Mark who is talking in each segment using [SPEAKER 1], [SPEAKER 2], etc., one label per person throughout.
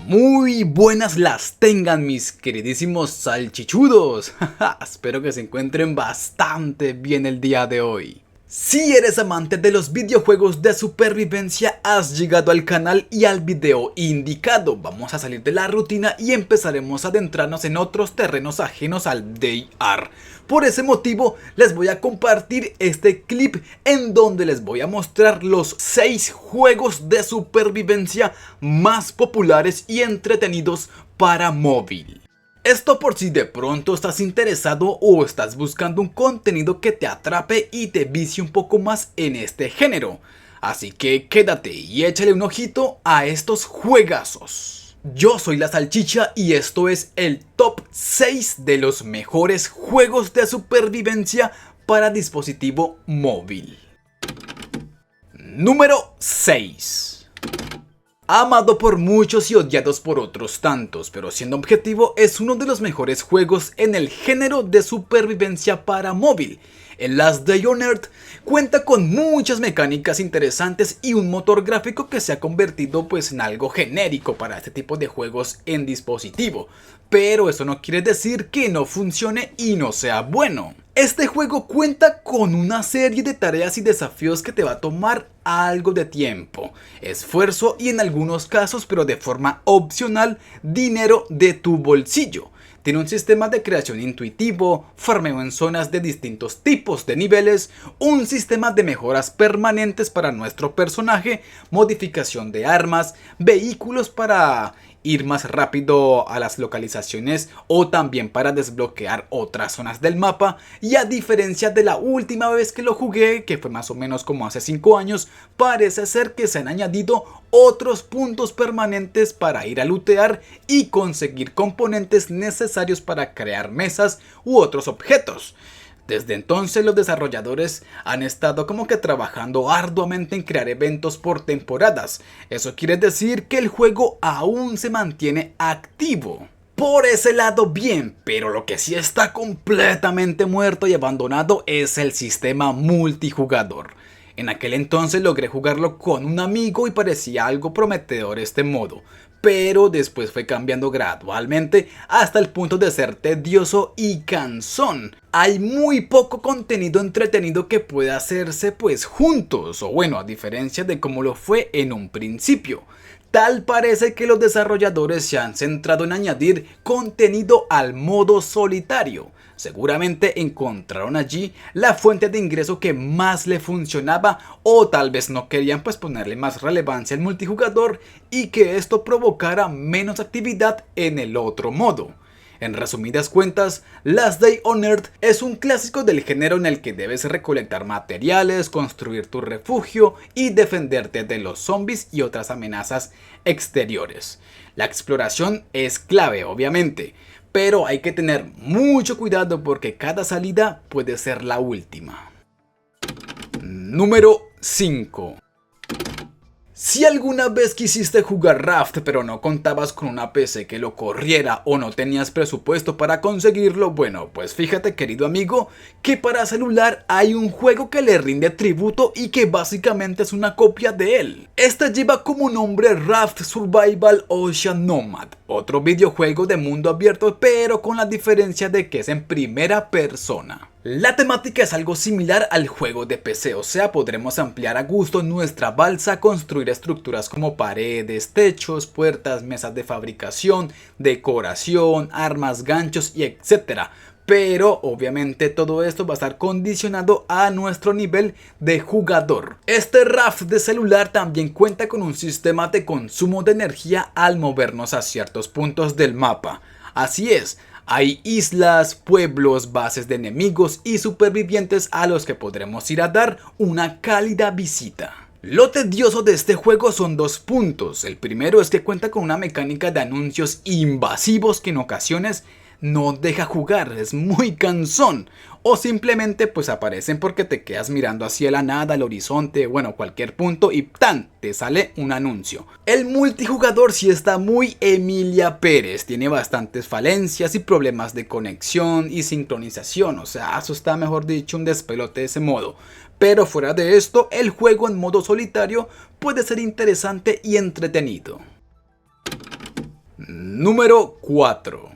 [SPEAKER 1] Muy buenas las tengan mis queridísimos salchichudos. Espero que se encuentren bastante bien el día de hoy. Si eres amante de los videojuegos de supervivencia, has llegado al canal y al video indicado. Vamos a salir de la rutina y empezaremos a adentrarnos en otros terrenos ajenos al DayR. Por ese motivo les voy a compartir este clip en donde les voy a mostrar los 6 juegos de supervivencia más populares y entretenidos para móvil. Esto por si de pronto estás interesado o estás buscando un contenido que te atrape y te vicie un poco más en este género. Así que quédate y échale un ojito a estos juegazos. Yo soy la Salchicha y esto es el top 6 de los mejores juegos de supervivencia para dispositivo móvil. Número 6. Amado por muchos y odiados por otros tantos, pero siendo objetivo es uno de los mejores juegos en el género de supervivencia para móvil. El Last Day on Earth cuenta con muchas mecánicas interesantes y un motor gráfico que se ha convertido en algo genérico para este tipo de juegos en dispositivo. Pero eso no quiere decir que no funcione y no sea bueno. Este juego cuenta con una serie de tareas y desafíos que te va a tomar algo de tiempo, esfuerzo y en algunos casos, pero de forma opcional, dinero de tu bolsillo. Tiene un sistema de creación intuitivo, farmeo en zonas de distintos tipos de niveles, un sistema de mejoras permanentes para nuestro personaje, modificación de armas, vehículos para ir más rápido a las localizaciones o también para desbloquear otras zonas del mapa. Y a diferencia de la última vez que lo jugué, que fue más o menos como hace 5 años, parece ser que se han añadido otros puntos permanentes para ir a lootear y conseguir componentes necesarios para crear mesas u otros objetos. Desde entonces los desarrolladores han estado como que trabajando arduamente en crear eventos por temporadas. Eso quiere decir que el juego aún se mantiene activo. Por ese lado bien, pero lo que sí está completamente muerto y abandonado es el sistema multijugador. En aquel entonces logré jugarlo con un amigo y parecía algo prometedor este modo, pero después fue cambiando gradualmente hasta el punto de ser tedioso y cansón. Hay muy poco contenido entretenido que pueda hacerse juntos, o bueno, a diferencia de como lo fue en un principio. Tal parece que los desarrolladores se han centrado en añadir contenido al modo solitario. Seguramente encontraron allí la fuente de ingreso que más le funcionaba, o tal vez no querían ponerle más relevancia al multijugador y que esto provocara menos actividad en el otro modo. En resumidas cuentas, Last Day on Earth es un clásico del género en el que debes recolectar materiales, construir tu refugio y defenderte de los zombies y otras amenazas exteriores. La exploración es clave, obviamente, pero hay que tener mucho cuidado porque cada salida puede ser la última. Número 5. Si alguna vez quisiste jugar Raft pero no contabas con una PC que lo corriera o no tenías presupuesto para conseguirlo, bueno, pues fíjate querido amigo que para celular hay un juego que le rinde tributo y que básicamente es una copia de él. Este lleva como nombre Raft Survival Ocean Nomad, otro videojuego de mundo abierto pero con la diferencia de que es en primera persona. La temática es algo similar al juego de PC, o sea, podremos ampliar a gusto nuestra balsa, construir estructuras como paredes, techos, puertas, mesas de fabricación, decoración, armas, ganchos y etc. Pero obviamente todo esto va a estar condicionado a nuestro nivel de jugador. Este Raft de celular también cuenta con un sistema de consumo de energía al movernos a ciertos puntos del mapa. Así es. Hay islas, pueblos, bases de enemigos y supervivientes a los que podremos ir a dar una cálida visita. Lo tedioso de este juego son 2 puntos. El primero es que cuenta con una mecánica de anuncios invasivos que en ocasiones no deja jugar, es muy cansón. O simplemente aparecen porque te quedas mirando hacia la nada, al horizonte, bueno, cualquier punto y ¡tan! Te sale un anuncio. El multijugador sí está muy Emilia Pérez, tiene bastantes falencias y problemas de conexión y sincronización, o sea, eso está mejor dicho un despelote de ese modo. Pero fuera de esto, el juego en modo solitario puede ser interesante y entretenido. Número 4.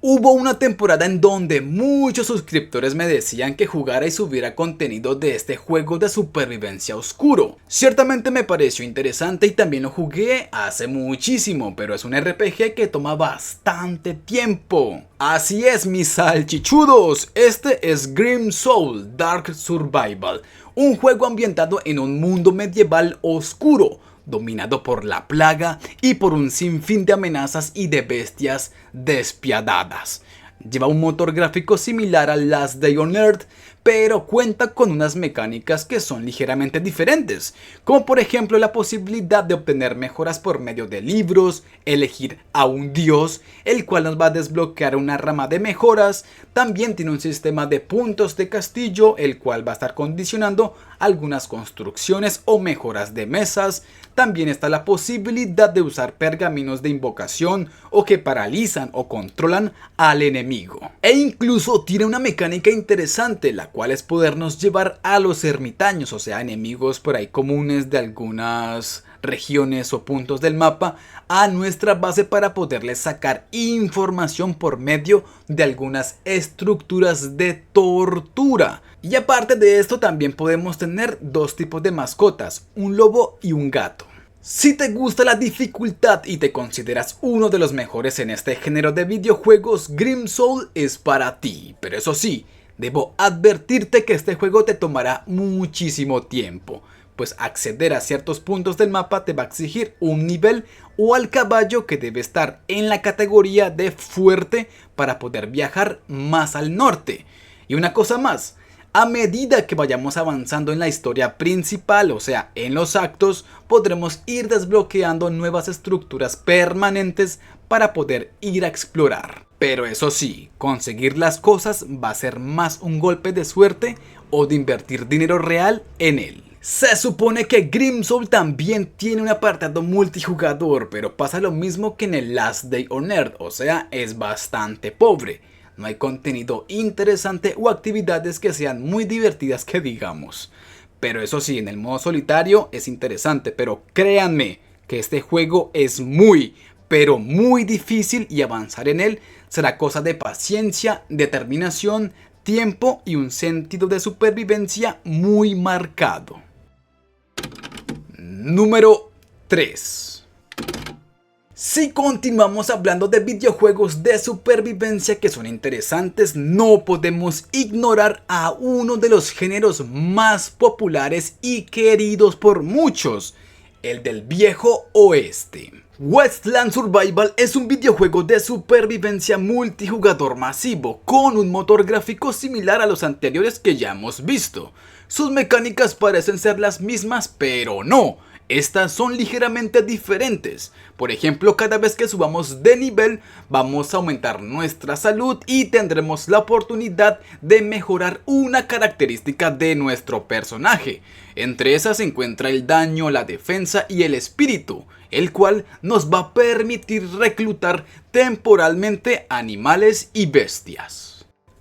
[SPEAKER 1] Hubo una temporada en donde muchos suscriptores me decían que jugara y subiera contenido de este juego de supervivencia oscuro. Ciertamente me pareció interesante y también lo jugué hace muchísimo, pero es un RPG que toma bastante tiempo. Así es, mis salchichudos, este es Grim Soul Dark Survival, un juego ambientado en un mundo medieval oscuro, dominado por la plaga y por un sinfín de amenazas y de bestias despiadadas. Lleva un motor gráfico similar al Last Day on Earth, pero cuenta con unas mecánicas que son ligeramente diferentes, como por ejemplo la posibilidad de obtener mejoras por medio de libros, elegir a un dios, el cual nos va a desbloquear una rama de mejoras. También tiene un sistema de puntos de castillo, el cual va a estar condicionando algunas construcciones o mejoras de mesas. También está la posibilidad de usar pergaminos de invocación o que paralizan o controlan al enemigo. E incluso tiene una mecánica interesante, la cual es podernos llevar a los ermitaños, o sea, enemigos por ahí comunes de algunas regiones o puntos del mapa, a nuestra base para poderles sacar información por medio de algunas estructuras de tortura. Y aparte de esto también podemos tener dos tipos de mascotas, un lobo y un gato. Si te gusta la dificultad y te consideras uno de los mejores en este género de videojuegos, Grim Soul es para ti. Pero eso sí, debo advertirte que este juego te tomará muchísimo tiempo, pues acceder a ciertos puntos del mapa te va a exigir un nivel o al caballo que debe estar en la categoría de fuerte para poder viajar más al norte. Y una cosa más, a medida que vayamos avanzando en la historia principal, o sea, en los actos, podremos ir desbloqueando nuevas estructuras permanentes para poder ir a explorar. Pero eso sí, conseguir las cosas va a ser más un golpe de suerte o de invertir dinero real en él. Se supone que Grim Soul también tiene un apartado multijugador, pero pasa lo mismo que en el Last Day on Earth, o sea, es bastante pobre. No hay contenido interesante o actividades que sean muy divertidas que digamos. Pero eso sí, en el modo solitario es interesante, pero créanme que este juego es muy, pero muy difícil y avanzar en él será cosa de paciencia, determinación, tiempo y un sentido de supervivencia muy marcado. Número 3. Si continuamos hablando de videojuegos de supervivencia que son interesantes, no podemos ignorar a uno de los géneros más populares y queridos por muchos, el del viejo oeste. Wasteland Survival es un videojuego de supervivencia multijugador masivo, con un motor gráfico similar a los anteriores que ya hemos visto. Sus mecánicas parecen ser las mismas, pero no. Estas son ligeramente diferentes. Por ejemplo, cada vez que subamos de nivel vamos a aumentar nuestra salud y tendremos la oportunidad de mejorar una característica de nuestro personaje. Entre esas se encuentra el daño, la defensa y el espíritu, el cual nos va a permitir reclutar temporalmente animales y bestias.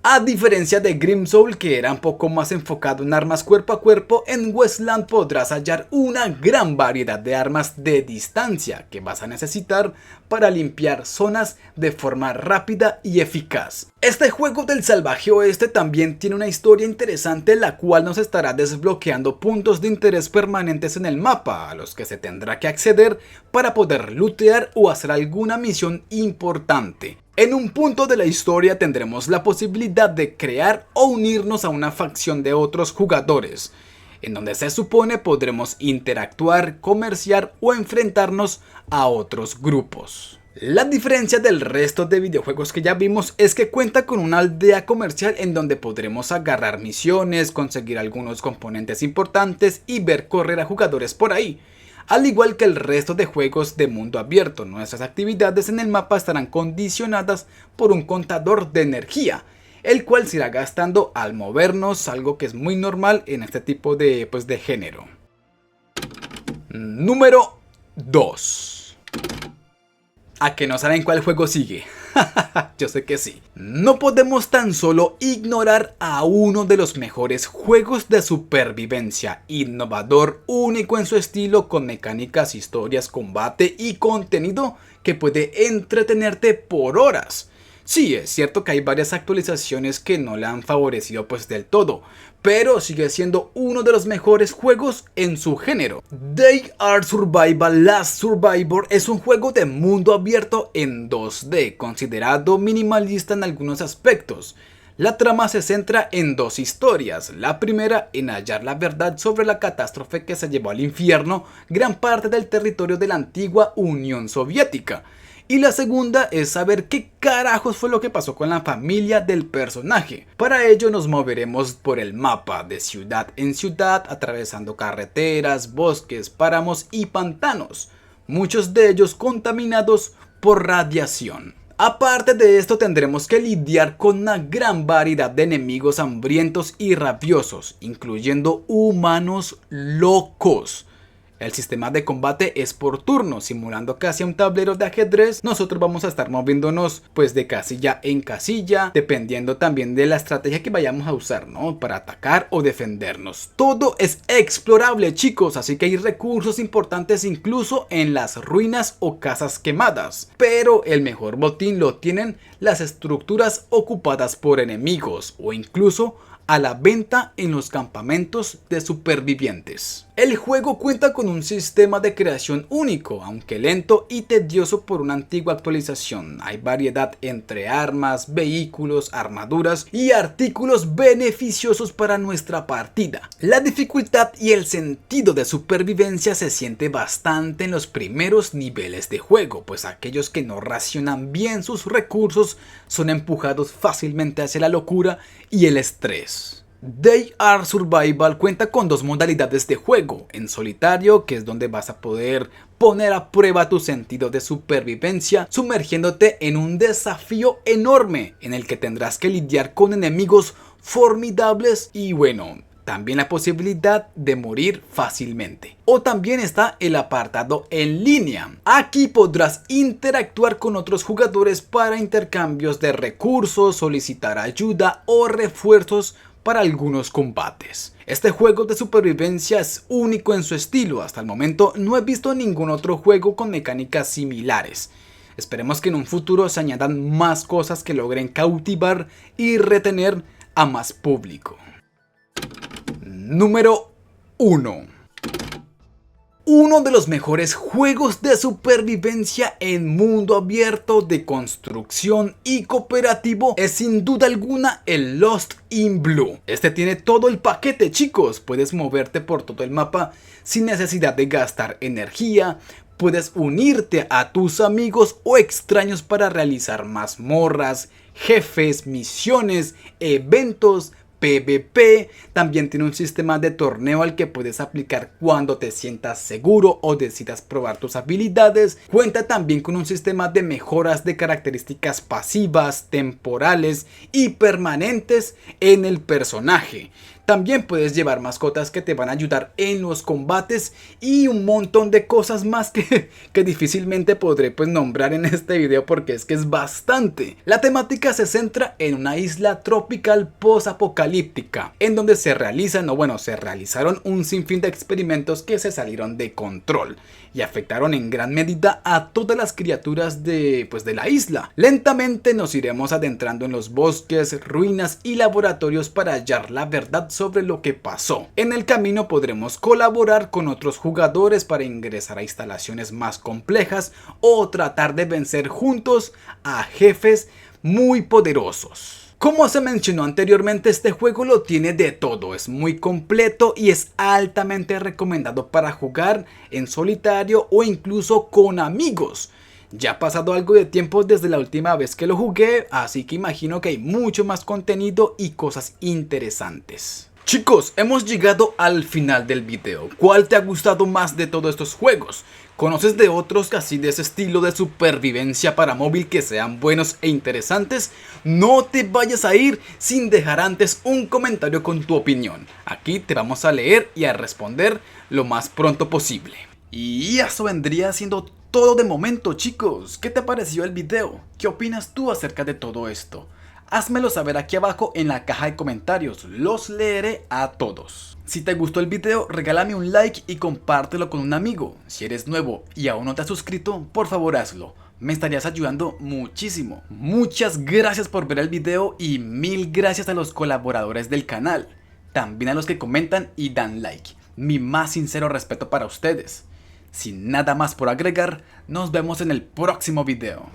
[SPEAKER 1] A diferencia de Grim Soul, que era un poco más enfocado en armas cuerpo a cuerpo, en Wasteland podrás hallar una gran variedad de armas de distancia que vas a necesitar para limpiar zonas de forma rápida y eficaz. Este juego del salvaje oeste también tiene una historia interesante, la cual nos estará desbloqueando puntos de interés permanentes en el mapa, a los que se tendrá que acceder para poder lootear o hacer alguna misión importante. En un punto de la historia tendremos la posibilidad de crear o unirnos a una facción de otros jugadores, en donde se supone podremos interactuar, comerciar o enfrentarnos a otros grupos. La diferencia del resto de videojuegos que ya vimos es que cuenta con una aldea comercial en donde podremos agarrar misiones, conseguir algunos componentes importantes y ver correr a jugadores por ahí. Al igual que el resto de juegos de mundo abierto, nuestras actividades en el mapa estarán condicionadas por un contador de energía, el cual se irá gastando al movernos, algo que es muy normal en este tipo de género. Número 2. ¿A que no saben cuál juego sigue? Yo sé que sí. No podemos tan solo ignorar a uno de los mejores juegos de supervivencia, innovador, único en su estilo, con mecánicas, historias, combate y contenido que puede entretenerte por horas. Sí, es cierto que hay varias actualizaciones que no le han favorecido pues del todo, pero sigue siendo uno de los mejores juegos en su género. They Are Survival Last Survivor es un juego de mundo abierto en 2D, considerado minimalista en algunos aspectos. La trama se centra en dos historias, la primera en hallar la verdad sobre la catástrofe que se llevó al infierno gran parte del territorio de la antigua Unión Soviética. Y la segunda es saber qué carajos fue lo que pasó con la familia del personaje. Para ello nos moveremos por el mapa de ciudad en ciudad, atravesando carreteras, bosques, páramos y pantanos, muchos de ellos contaminados por radiación. Aparte de esto tendremos que lidiar con una gran variedad de enemigos hambrientos y rabiosos, incluyendo humanos locos. El sistema de combate es por turno, simulando casi un tablero de ajedrez. Nosotros vamos a estar moviéndonos pues de casilla en casilla, dependiendo también de la estrategia que vayamos a usar, ¿no? Para atacar o defendernos. Todo es explorable, chicos, así que hay recursos importantes incluso en las ruinas o casas quemadas. Pero el mejor botín lo tienen las estructuras ocupadas por enemigos o incluso a la venta en los campamentos de supervivientes. El juego cuenta con un sistema de creación único, aunque lento y tedioso por una antigua actualización. Hay variedad entre armas, vehículos, armaduras y artículos beneficiosos para nuestra partida. La dificultad y el sentido de supervivencia se siente bastante en los primeros niveles de juego, pues aquellos que no racionan bien sus recursos son empujados fácilmente hacia la locura y el estrés. They Are Survival cuenta con dos modalidades de juego, en solitario, que es donde vas a poder poner a prueba tu sentido de supervivencia, sumergiéndote en un desafío enorme en el que tendrás que lidiar con enemigos formidables y bueno, también la posibilidad de morir fácilmente. O también está el apartado en línea. Aquí podrás interactuar con otros jugadores para intercambios de recursos, solicitar ayuda o refuerzos para algunos combates. Este juego de supervivencia es único en su estilo. Hasta el momento no he visto ningún otro juego con mecánicas similares. Esperemos que en un futuro se añadan más cosas que logren cautivar y retener a más público. Número 1. Uno de los mejores juegos de supervivencia en mundo abierto de construcción y cooperativo es sin duda alguna el Lost in Blue. Este tiene todo el paquete, chicos. Puedes moverte por todo el mapa sin necesidad de gastar energía. Puedes unirte a tus amigos o extraños para realizar mazmorras, jefes, misiones, eventos, PvP. También tiene un sistema de torneo al que puedes aplicar cuando te sientas seguro o decidas probar tus habilidades. Cuenta también con un sistema de mejoras de características pasivas, temporales y permanentes en el personaje. También puedes llevar mascotas que te van a ayudar en los combates y un montón de cosas más que difícilmente podré pues nombrar en este video porque es que es bastante. La temática se centra en una isla tropical post-apocalíptica en donde se realizaron un sinfín de experimentos que se salieron de control y afectaron en gran medida a todas las criaturas de la isla. Lentamente nos iremos adentrando en los bosques, ruinas y laboratorios para hallar la verdad sobre lo que pasó. En el camino podremos colaborar con otros jugadores para ingresar a instalaciones más complejas o tratar de vencer juntos a jefes muy poderosos. Como se mencionó anteriormente, este juego lo tiene de todo, es muy completo y es altamente recomendado para jugar en solitario o incluso con amigos. Ya ha pasado algo de tiempo desde la última vez que lo jugué, así que imagino que hay mucho más contenido y cosas interesantes. Chicos, hemos llegado al final del video. ¿Cuál te ha gustado más de todos estos juegos? ¿Conoces de otros así de ese estilo de supervivencia para móvil que sean buenos e interesantes? No te vayas a ir sin dejar antes un comentario con tu opinión. Aquí te vamos a leer y a responder lo más pronto posible. Y eso vendría siendo todo de momento, chicos. ¿Qué te pareció el video? ¿Qué opinas tú acerca de todo esto? Házmelo saber aquí abajo en la caja de comentarios, los leeré a todos. Si te gustó el video, regálame un like y compártelo con un amigo. Si eres nuevo y aún no te has suscrito, por favor hazlo. Me estarías ayudando muchísimo. Muchas gracias por ver el video y mil gracias a los colaboradores del canal. También a los que comentan y dan like. Mi más sincero respeto para ustedes. Sin nada más por agregar, nos vemos en el próximo video.